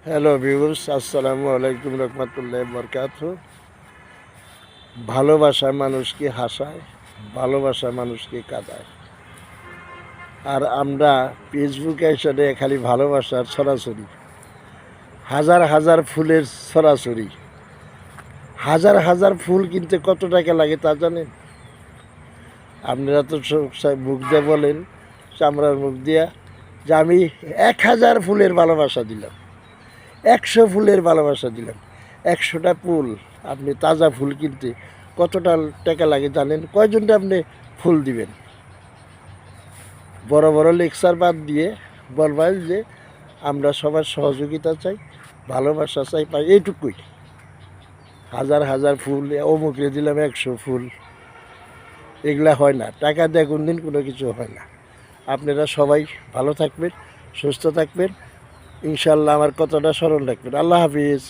Hello viewers, আসসালামু আলাইকুম রহমতুল্লাহ বরকাত। ভালোবাসা মানুষকে হাসায়, ভালোবাসা মানুষকে কাঁদায়। আর আমরা ফেসবুকে এসে খালি ভালোবাসার ছড়াছড়ি, হাজার হাজার ফুলের ছড়াছড়ি। হাজার হাজার ফুল কিনতে কত টাকা লাগে তা জানেন? আপনারা তো মুখ দিয়ে বলেন, চামড়ার মুখ দিয়া, যে আমি 1000 ফুলের ভালোবাসা দিলাম, 100 ফুলের ভালোবাসা দিলাম। 100টা ফুল, আপনি তাজা ফুল কিনতে কতটা টাকা লাগে জানেন? কয়জনটা আপনি ফুল দিবেন? বড় বড় লেকচার বাদ দিয়ে বলবেন যে আমরা সবার সহযোগিতা চাই, ভালোবাসা চাই, পাই, এইটুকুই। হাজার হাজার ফুল অমুকে দিলাম 100 ফুল, এগুলা হয় না। টাকা দিয়ে কোনদিন কোনো কিছু হয় না। আপনারা সবাই ভালো থাকবেন, সুস্থ থাকবেন, ইনশাল্লাহ। আমার কথাটা স্মরণ রাখবেন। আল্লাহ হাফিজ।